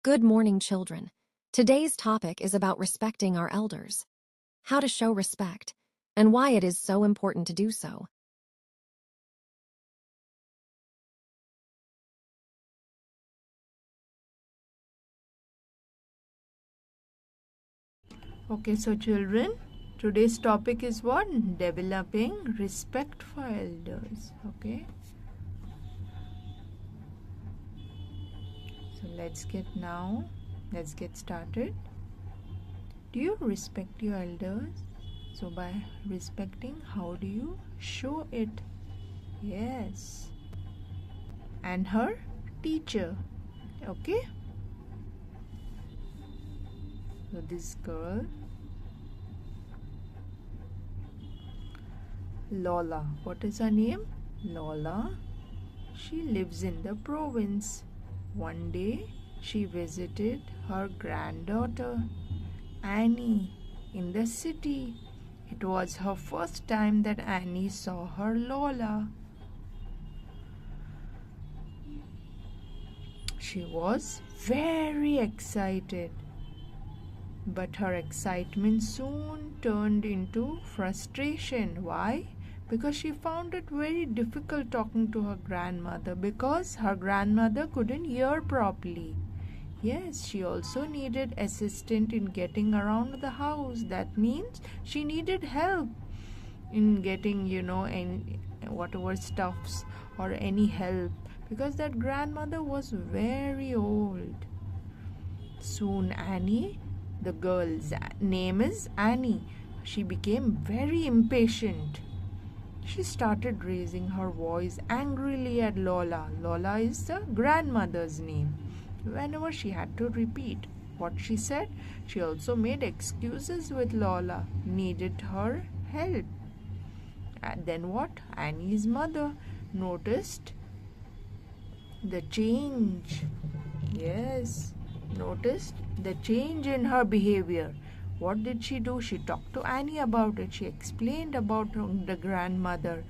Good morning, children. Today's topic is about respecting our elders, how to show respect, and why it is so important to do so. Okay, so children, today's topic is what? Developing respect for elders. Okay. So let's get started. Do you respect your elders? So by respecting, how do you show it? Yes. And her teacher. Okay. So this girl, Lola. What is her name? Lola. She lives in the province. One day, she visited her granddaughter, Annie, in the city. It was her first time that Annie saw her Lola. She was very excited. But her excitement soon turned into frustration. Why? Because she found it very difficult talking to her grandmother because her grandmother couldn't hear properly. Yes, she also needed assistance in getting around the house. That means she needed help in getting, any whatever stuffs or any help because that grandmother was very old. Soon Annie, the girl's name is Annie, she became very impatient. She started raising her voice angrily at Lola. Lola is the grandmother's name. Whenever she had to repeat what she said, she also made excuses with Lola, needed her help. And then what? Annie's mother noticed the change. Yes, noticed the change in her behavior. What did she do? She talked to Annie about it. She explained about the grandmother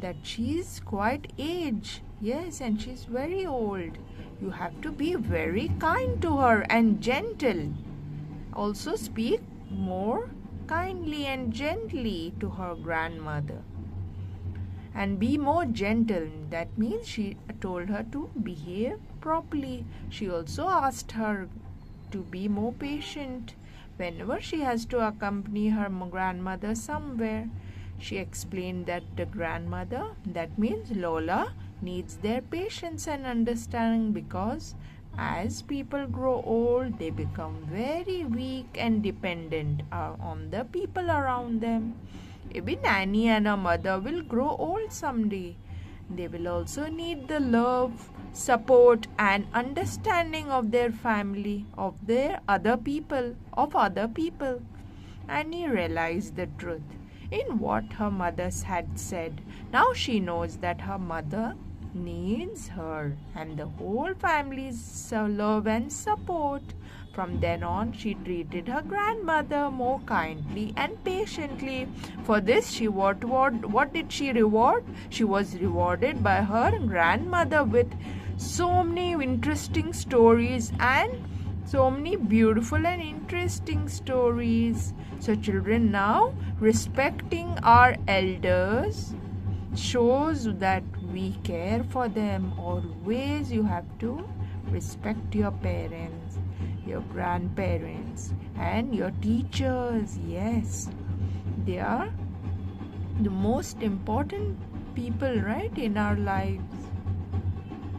that she's quite aged. Yes, and she's very old. You have to be very kind to her and gentle. Also speak more kindly and gently to her grandmother. And be more gentle. That means she told her to behave properly. She also asked her to be more patient whenever she has to accompany her grandmother somewhere. She explained that the grandmother, that means Lola, needs their patience and understanding because as people grow old, they become very weak and dependent on the people around them. Even Annie and her mother will grow old someday. They will also need the love, support and understanding of their family, of their other people. Annie realized the truth in what her mother had said. Now she knows that her mother needs her and the whole family's love and support. From then on, she treated her grandmother more kindly and patiently. For this, what did she reward? She was rewarded by her grandmother with so many interesting stories and so many beautiful and interesting stories. So children, now respecting our elders shows that we care for them. Always you have to respect your parents, your grandparents and your teachers. Yes, they are the most important people, right, in our lives.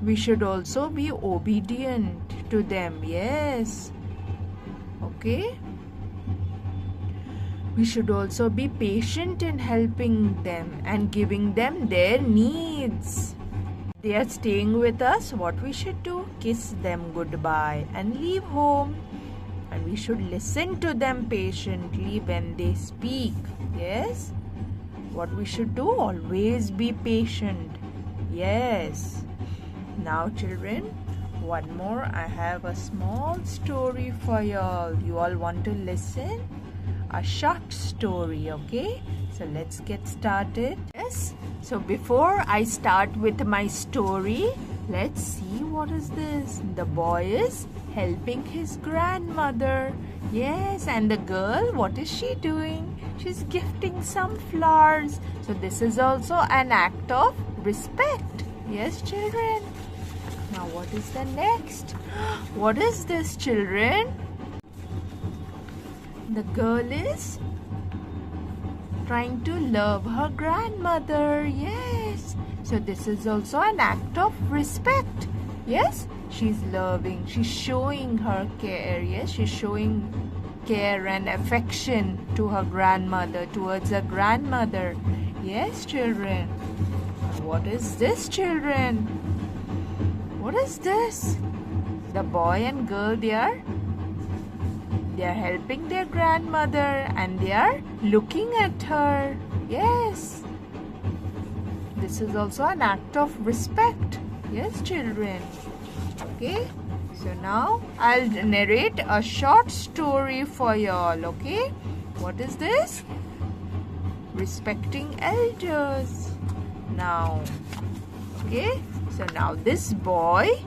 We should also be obedient to them. Yes, okay. We should also be patient in helping them and giving them their needs. They are staying with us. What we should do? Kiss them goodbye and leave home. And we should listen to them patiently when they speak. Yes? What we should do? Always be patient. Yes. Now children, one more. I have a small story for you all. You all want to listen? A short story, okay? So let's get started. Yes. So before I start with my story, let's see what is this. The boy is helping his grandmother. Yes, and the girl, what is she doing? She's gifting some flowers. So this is also an act of respect. Yes, children. Now what is the next? What is this, children? The girl is trying to love her grandmother. Yes. So this is also an act of respect. Yes. She's loving. She's showing her care. Yes. She's showing care and affection to her grandmother, towards her grandmother. Yes, children. What is this, children? What is this? The boy and girl, they are helping their grandmother and they are looking at her. Yes. This is also an act of respect. Yes, children. Okay. So now I'll narrate a short story for y'all. Okay. What is this? Respecting elders. Now. Okay. So now this boy,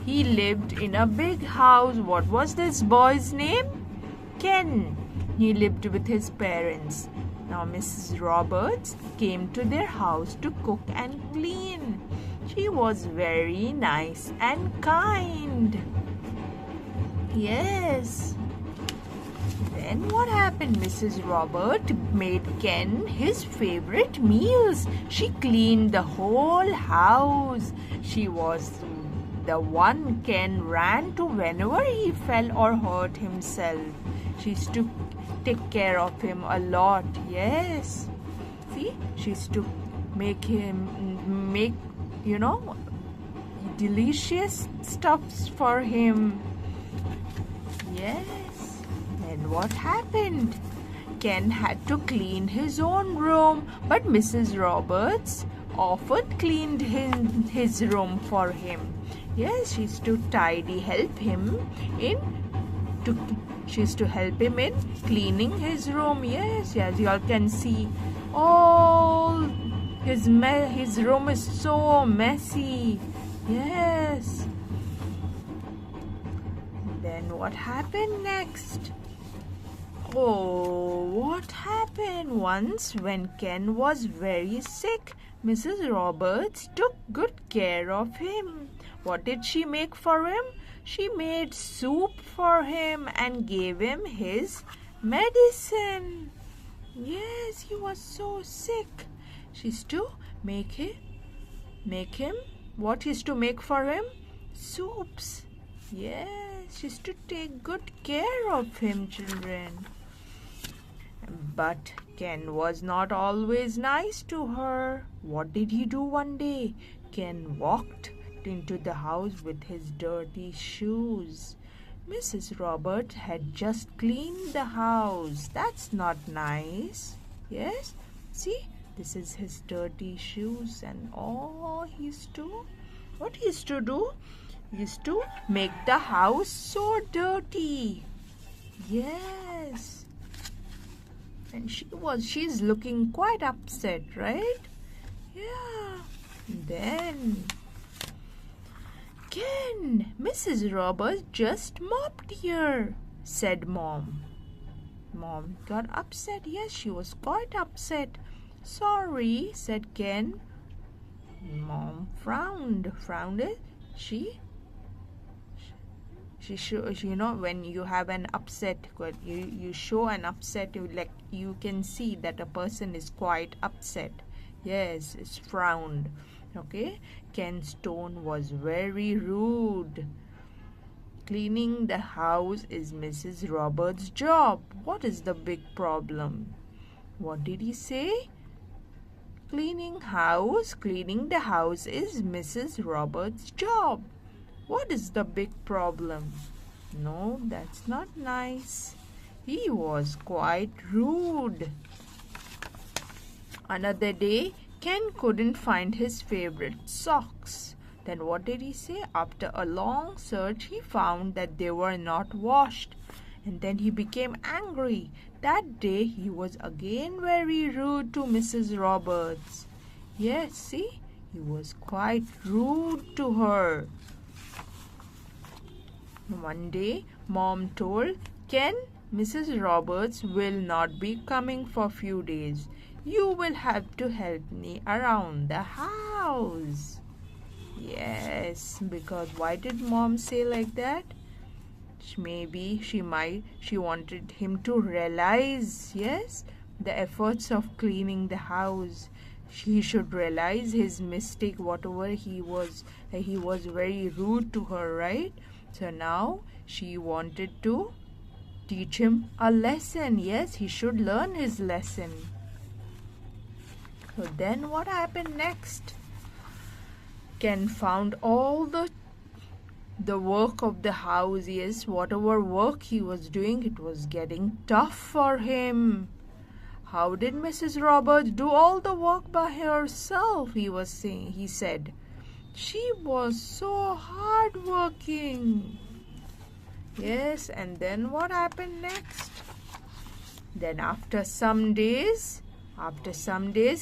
he lived in a big house. What was this boy's name? Ken. He lived with his parents. Now Mrs. Roberts came to their house to cook and clean. She was very nice and kind. Yes. Then what happened? Mrs. Robert made Ken his favorite meals. She cleaned the whole house. She was the one Ken ran to whenever he fell or hurt himself. She used to take care of him a lot. Yes. See, she used to make delicious stuffs for him. Yes. And what happened? Ken had to clean his own room, but Mrs. Roberts often cleaned his room for him. Yes, she used to help him in cleaning his room. Yes, as you all can see, all his room is so messy. Yes. Then what happened next? Oh, what happened? Once when Ken was very sick, Mrs. Roberts took good care of him. What did she make for him? She made soup for him and gave him his medicine. Yes, he was so sick. She used to make him, what used to make for him? Soups. Yes, she used to take good care of him, children. But Ken was not always nice to her. What did he do one day? Ken walked into the house with his dirty shoes. Mrs. Robert had just cleaned the house. That's not nice. Yes? See, this is his dirty shoes, and what he used to do? He used to make the house so dirty. Yes. And she's looking quite upset, right? Yeah. Then Ken, Mrs. Roberts just mopped here, said Mom. Mom got upset. Yes, she was quite upset. Sorry, said Ken. Mom frowned. She shows, when you have an upset, you show an upset, you can see that a person is quite upset. Yes, it's frowned. Okay, Ken's tone was very rude. Cleaning the house is Mrs. Roberts' job. What is the big problem? What did he say? Cleaning the house is Mrs. Roberts' job. What is the big problem? No, that's not nice. He was quite rude. Another day, Ken couldn't find his favorite socks. Then what did he say? After a long search, he found that they were not washed. And then he became angry. That day, he was again very rude to Mrs. Roberts. Yes, see? He was quite rude to her. One day, Mom told Ken, Mrs. Roberts will not be coming for a few days. You will have to help me around the house. Yes, because why did Mom say like that? Maybe she wanted him to realize, yes, the efforts of cleaning the house. He should realize his mistake, whatever he was very rude to her, right? So now she wanted to teach him a lesson. Yes, he should learn his lesson. So then what happened next? Ken found all the work of the house. Yes, whatever work he was doing, it was getting tough for him. How did Mrs. Roberts do all the work by herself? He said. She was so hardworking. Yes, and then what happened next? Then after some days,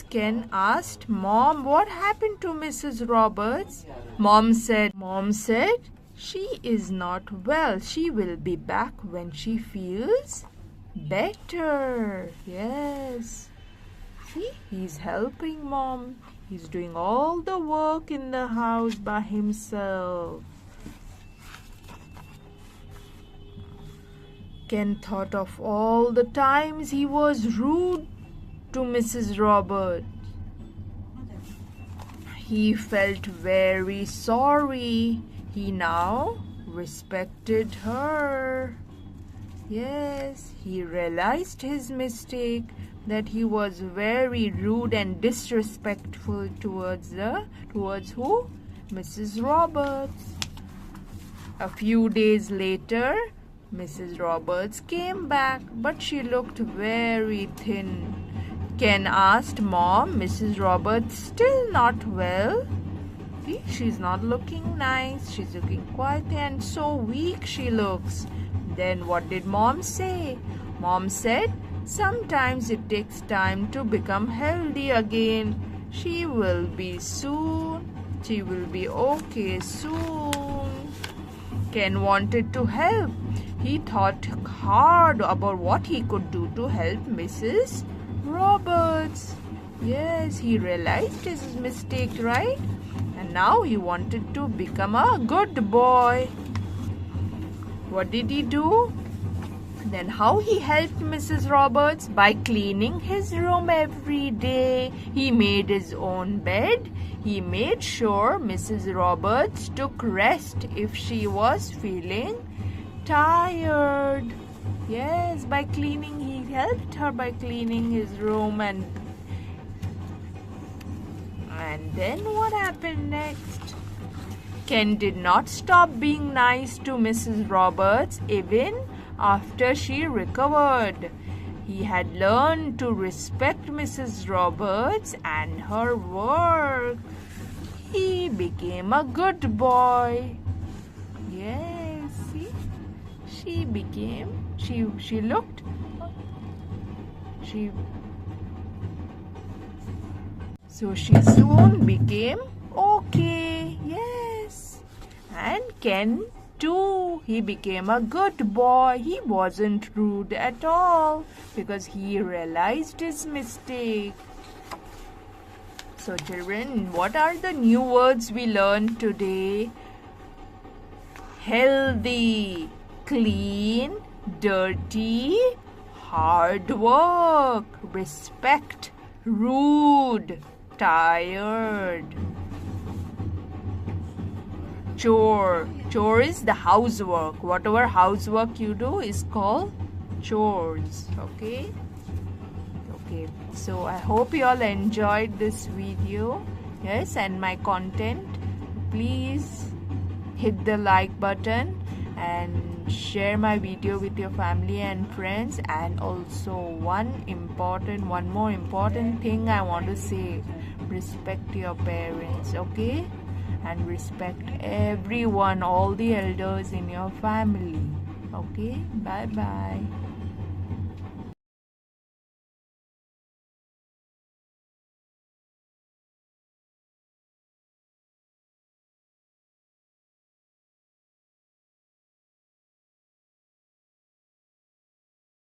Ken asked Mom what happened to Mrs. Roberts. Mom said, she is not well. She will be back when she feels better. Yes. See, he's helping Mom. He's doing all the work in the house by himself. Ken thought of all the times he was rude to Mrs. Roberts. He felt very sorry. He now respected her. Yes, he realized his mistake, that he was very rude and disrespectful towards who? Mrs. Roberts. A few days later, Mrs. Roberts came back, but she looked very thin. Ken asked Mom, Mrs. Roberts still not well? See, she's not looking nice. She's looking quite and so weak she looks. Then what did Mom say? Mom said, sometimes it takes time to become healthy again. She will be soon. She will be okay soon. Ken wanted to help. He thought hard about what he could do to help Mrs. Roberts. Yes, he realized his mistake, right? And now he wanted to become a good boy. What did he do? Then how he helped Mrs. Roberts? By cleaning his room every day. He made his own bed. He made sure Mrs. Roberts took rest if she was feeling tired. Yes, by cleaning, he helped her by cleaning his room. And then what happened next? Ken did not stop being nice to Mrs. Roberts even after she recovered. He had learned to respect Mrs. Roberts and her work. He became a good boy. Yes, see? So she soon became okay. Yes. And Ken too, he became a good boy. He wasn't rude at all because he realized his mistake. So children, what are the new words we learned today? Healthy, clean, dirty, hard work, respect, rude, tired. Chore. Chore is the housework. Whatever housework you do is called chores. Okay? Okay. So I hope you all enjoyed this video. Yes, and my content. Please hit the like button and share my video with your family and friends. And also one more important thing I want to say. Respect your parents. Okay? And respect everyone, all the elders in your family. Okay? Bye-bye.